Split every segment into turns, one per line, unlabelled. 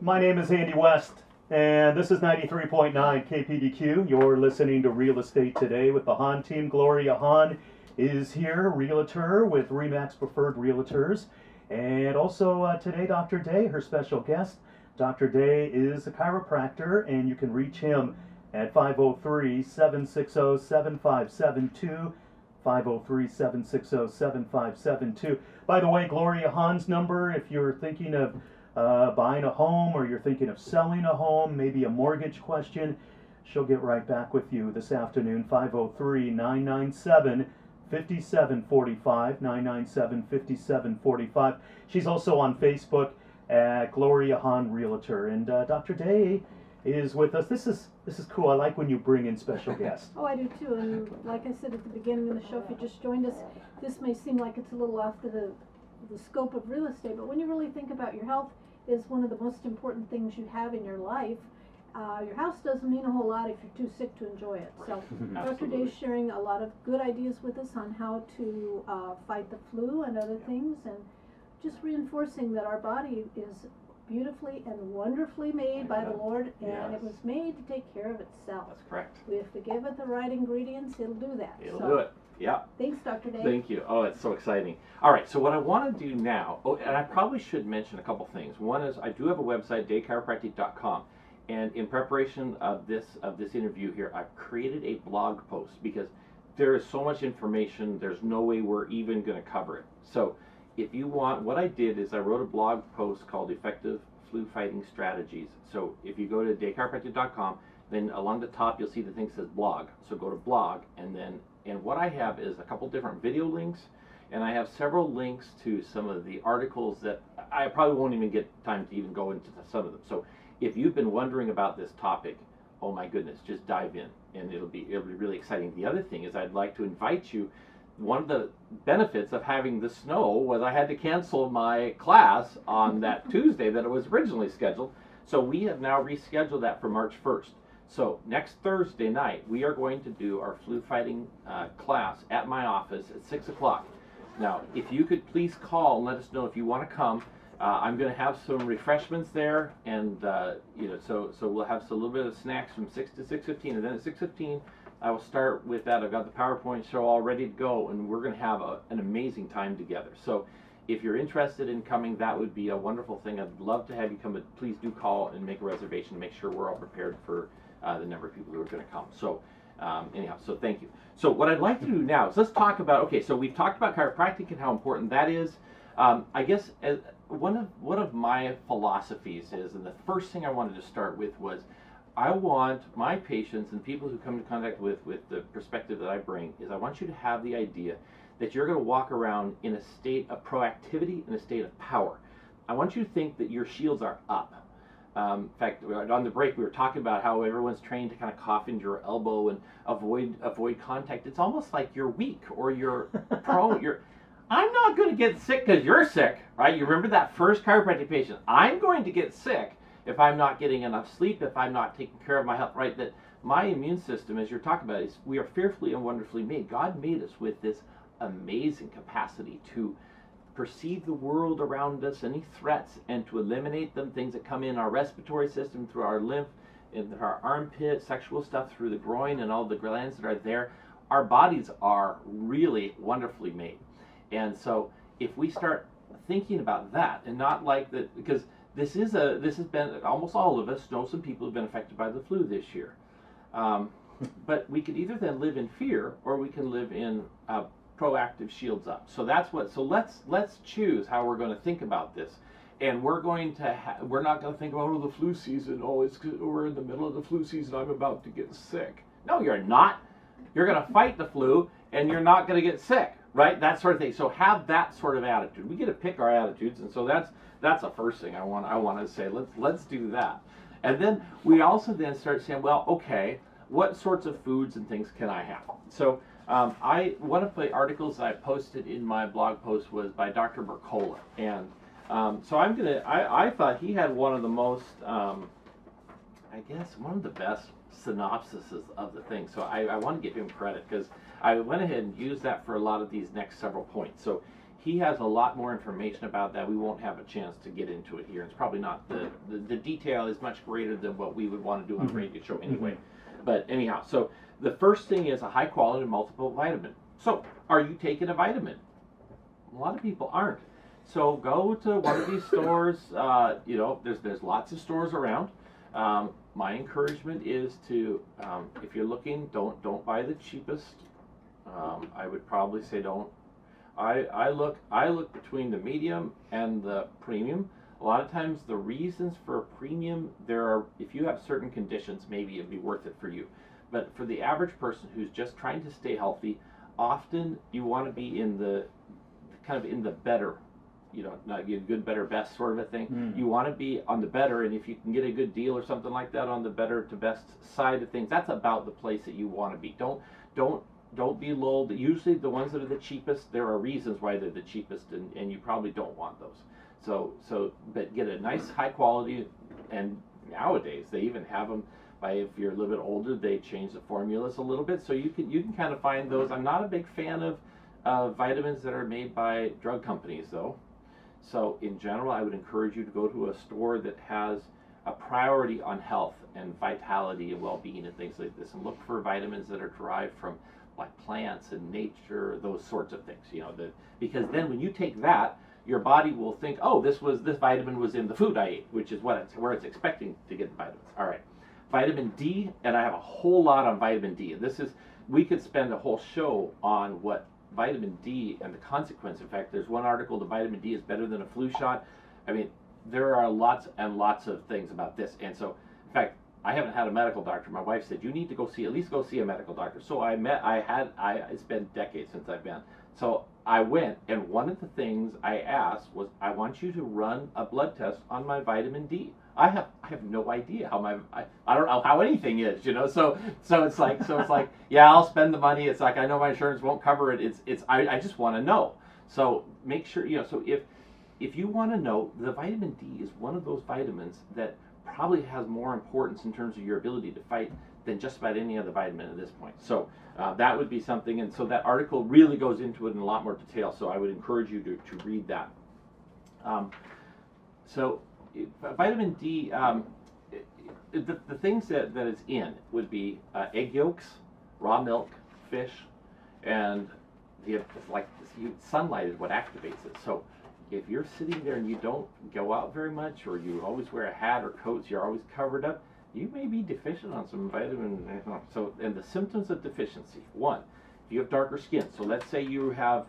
My name is Andy West, and this is 93.9 KPDQ. You're listening to Real Estate Today with the Hahn team. Gloria Hahn is here, realtor with RE/MAX Preferred Realtors. And also today, Dr. Day, her special guest. Dr. Day is a chiropractor, and you can reach him at 503-760-7572. 503-760-7572. By the way, Gloria Hahn's number, if you're thinking of buying a home or you're thinking of selling a home, maybe a mortgage question, she'll get right back with you this afternoon. 503-997-5745, 997-5745. She's also on Facebook at Gloria Hahn Realtor. And Dr. Day is with us. This is cool. I like when you bring in special guests.
Oh, I do too. And like I said at the beginning of the show, if you just joined us, this may seem like it's a little off to the scope of real estate, but when you really think about your health is one of the most important things you have in your life. Your house doesn't mean a whole lot if you're too sick to enjoy it. So Dr. Day's sharing a lot of good ideas with us on how to fight the flu and other things, and just reinforcing that our body is beautifully and wonderfully made by the Lord, and it was made to take care of itself.
That's correct.
If we give it the right ingredients, it'll do that.
It'll do it. Yeah.
Thanks, Dr. Day.
Thank you. Oh, it's so exciting. All right, so what I want to do now, and I probably should mention a couple things. One is I do have a website, daychiropractic.com, and in preparation of this interview here, I've created a blog post because there is so much information, there's no way we're even going to cover it. So if you want, what I did is I wrote a blog post called Effective Flu Fighting Strategies. So if you go to daychiropractic.com, then along the top you'll see the thing that says blog. So go to blog, and what I have is a couple different video links, and I have several links to some of the articles that I probably won't even get time to even go into some of them. So if you've been wondering about this topic, oh my goodness, just dive in, and it'll be really exciting. The other thing is I'd like to invite you. One of the benefits of having the snow was I had to cancel my class on that Tuesday that it was originally scheduled. So we have now rescheduled that for March 1st. So next Thursday night, we are going to do our flu fighting class at my office at 6 o'clock. Now, if you could please call and let us know if you want to come. I'm going to have some refreshments there, and so we'll have a little bit of snacks from 6 to 6:15, and then at 6:15, I will start with that. I've got the PowerPoint show all ready to go, and we're going to have an amazing time together. So if you're interested in coming, that would be a wonderful thing. I'd love to have you come, but please do call and make a reservation to make sure we're all prepared for the number of people who are going to come. So anyhow, so thank you. So what I'd like to do now is let's talk about, okay, so we've talked about chiropractic and how important that is. I guess one of my philosophies is, and the first thing I wanted to start with was, I want my patients and people who come into contact with the perspective that I bring is I want you to have the idea that you're going to walk around in a state of proactivity and a state of power. I want you to think that your shields are up. In fact, on the break we were talking about how everyone's trained to kind of cough into your elbow and avoid contact. It's almost like you're weak or you're prone. I'm not going to get sick because you're sick, right? You remember that first chiropractic patient. I'm going to get sick if I'm not getting enough sleep, if I'm not taking care of my health, right? That my immune system, as you're talking about, is we are fearfully and wonderfully made. God made us with this amazing capacity to perceive the world around us, any threats, and to eliminate them, things that come in our respiratory system, through our lymph, in our armpit, sexual stuff through the groin, and all the glands that are there. Our bodies are really wonderfully made. And so if we start thinking about that, and not like that, because this has been, almost all of us know some people who've been affected by the flu this year. But we could either then live in fear, or we can live in proactive shields up. So that's what. So let's choose how we're going to think about this, and we're going to we're not going to think about the flu season. Oh, we're in the middle of the flu season. I'm about to get sick. No, you're not. You're going to fight the flu, and you're not going to get sick, right? That sort of thing. So have that sort of attitude. We get to pick our attitudes, and so that's the first thing I want to say. Let's do that, and then we also then start saying, well, okay, what sorts of foods and things can I have? So one of the articles I posted in my blog post was by Dr. Mercola, and so I thought he had one of the most, I guess, one of the best synopsises of the thing. So I want to give him credit because I went ahead and used that for a lot of these next several points. So he has a lot more information about that. We won't have a chance to get into it here. It's probably not the detail is much greater than what we would want to do on a radio show anyway. But anyhow, so the first thing is a high quality multiple vitamin. So are you taking a vitamin? A lot of people aren't. So go to one of these stores. You know, there's lots of stores around. My encouragement is to, if you're looking, don't buy the cheapest. I would probably say don't. I look between the medium and the premium. A lot of times the reasons for a premium, if you have certain conditions, maybe it'd be worth it for you. But for the average person who's just trying to stay healthy, often you want to be in the kind of in the better, you know, not good, better, best sort of a thing. You want to be on the better, and if you can get a good deal or something like that on the better to best side of things, that's about the place that you want to be. Don't be lulled. Usually the ones that are the cheapest, there are reasons why they're the cheapest, and you probably don't want those. But get a nice high quality, and nowadays they even have them if you're a little bit older, they change the formulas a little bit, so you can kind of find those. I'm not a big fan of vitamins that are made by drug companies though. So in general, I would encourage you to go to a store that has a priority on health and vitality and well-being and things like this, and look for vitamins that are derived from like plants and nature, those sorts of things. You know, because then when you take that, your body will think, oh, this vitamin was in the food I ate, which is where it's expecting to get the vitamins. All right, vitamin D, and I have a whole lot on vitamin D, and we could spend a whole show on what vitamin D and the consequence. In fact, there's one article, the vitamin D is better than a flu shot. I mean, there are lots and lots of things about this, and so, in fact, I haven't had a medical doctor. My wife said, you need to at least go see a medical doctor. So it's been decades since I've been. So I went, and one of the things I asked was, I want you to run a blood test on my vitamin D. I have no idea how I don't know how anything is, you know. So it's like yeah, I'll spend the money. It's like I know my insurance won't cover it. I just want to know. So make sure, you know. So if you want to know, the vitamin D is one of those vitamins that probably has more importance in terms of your ability to fight than just about any other vitamin at this point. So that would be something, and so that article really goes into it in a lot more detail, so I would encourage you to read that. Vitamin D, the things that it's in would be egg yolks, raw milk, fish, and sunlight is what activates it. So if you're sitting there and you don't go out very much, or you always wear a hat or coats, you're always covered up, you may be deficient on some vitamin. And the symptoms of deficiency: one, if you have darker skin. So let's say you have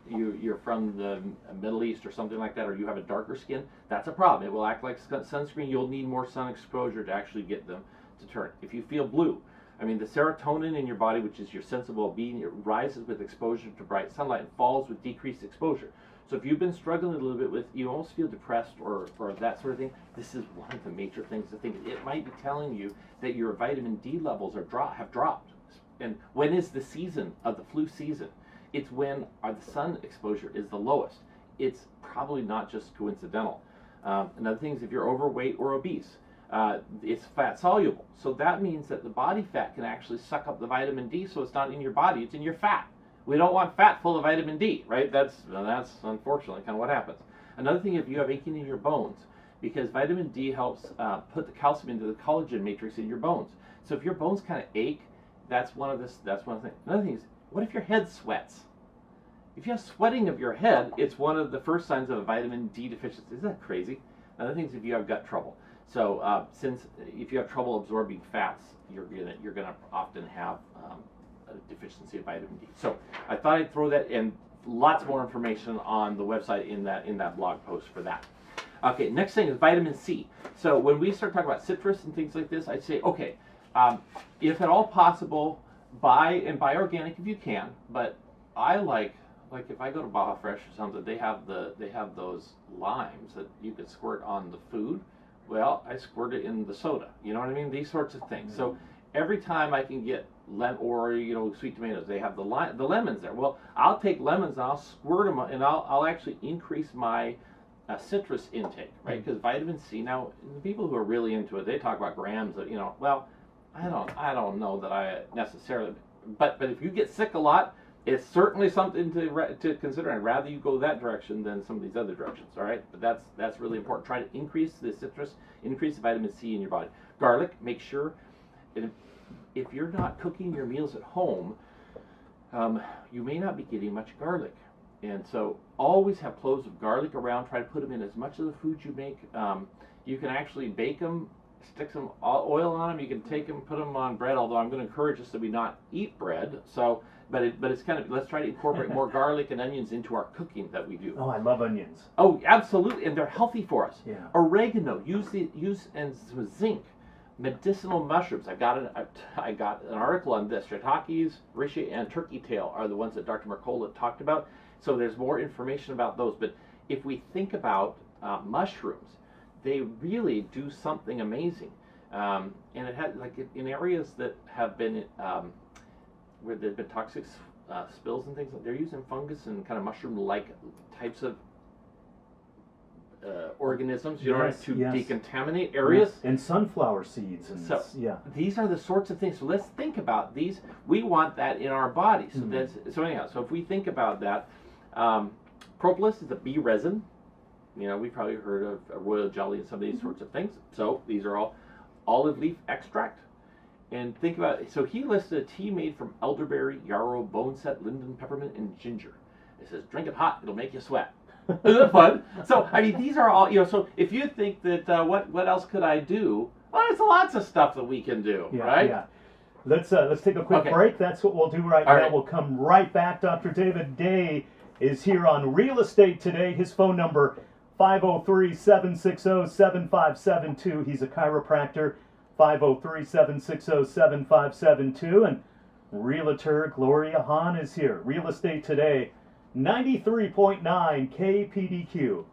you're from the Middle East or something like that, or you have a darker skin. That's a problem. It will act like sunscreen. You'll need more sun exposure to actually get them to turn. If you feel blue, I mean, the serotonin in your body, which is your sense of well-being, it rises with exposure to bright sunlight and falls with decreased exposure. So if you've been struggling a little bit with, you almost feel depressed or that sort of thing, this is one of the major things to think. It might be telling you that your vitamin D levels have dropped. And when is the season of the flu season? It's when the sun exposure is the lowest. It's probably not just coincidental. Another thing is if you're overweight or obese, it's fat soluble. So that means that the body fat can actually suck up the vitamin D, so it's not in your body, it's in your fat. We don't want fat full of vitamin D, right? That's unfortunately kind of what happens. Another thing, if you have aching in your bones, because vitamin D helps put the calcium into the collagen matrix in your bones. So if your bones kind of ache, that's one of the things. Another thing is, what if your head sweats? If you have sweating of your head, it's one of the first signs of a vitamin D deficiency. Isn't that crazy? Another thing is if you have gut trouble. So if you have trouble absorbing fats, you're gonna often have a deficiency of vitamin D. So I thought I'd throw that in. Lots more information on the website in that blog post for that. Okay, next thing is vitamin C. So when we start talking about citrus and things like this, I'd say, okay, if at all possible, buy organic if you can. But I like if I go to Baja Fresh or something, they have those limes that you could squirt on the food. Well, I squirt it in the soda. You know what I mean? These sorts of things. So every time I can get sweet tomatoes, they have the lemons there. Well, I'll take lemons and I'll squirt them, and I'll actually increase my citrus intake, right? Because vitamin C. Now, the people who are really into it, they talk about grams of, well, I don't know that I necessarily. But if you get sick a lot, it's certainly something to consider. I'd rather you go that direction than some of these other directions. All right, but that's really important. Try to increase the citrus, increase the vitamin C in your body. Garlic, make sure. If you're not cooking your meals at home, you may not be getting much garlic. And so always have cloves of garlic around. Try to put them in as much of the food you make. You can actually bake them, stick some oil on them. You can take them, put them on bread, although I'm going to encourage us that we not eat bread. So, but it's kind of, let's try to incorporate more garlic and onions into our cooking that we do.
Oh, I love onions.
Oh, absolutely. And they're healthy for us.
Yeah.
Oregano, use and some zinc. Medicinal mushrooms. I got an article on this. Shiitakes, reishi, and turkey tail are the ones that Dr. Mercola talked about. So there's more information about those. But if we think about mushrooms, they really do something amazing. And it had, like, in areas that have been where there've been toxic spills and things, they're using fungus and kind of mushroom-like types of organisms, to decontaminate areas.
Yes. And sunflower seeds. And
so these are the sorts of things. So let's think about these. We want that in our body. So anyhow, so if we think about that, propolis is a bee resin. You know, we've probably heard of royal jelly and some of these sorts of things. So these are all olive leaf extract. And think about it. So he listed a tea made from elderberry, yarrow, boneset, linden, peppermint, and ginger. It says, drink it hot, it'll make you sweat. Isn't that fun? So, I mean, these are all, so if you think that, what else could I do? Well, there's lots of stuff that we can do, right?
Yeah. Let's take a quick break. That's what we'll do right
all
now.
Right.
We'll come right back. Dr. David Day is here on Real Estate Today. His phone number, 503-760-7572. He's a chiropractor, 503-760-7572. And Realtor Gloria Hahn is here. Real Estate Today, 93.9 KPDQ.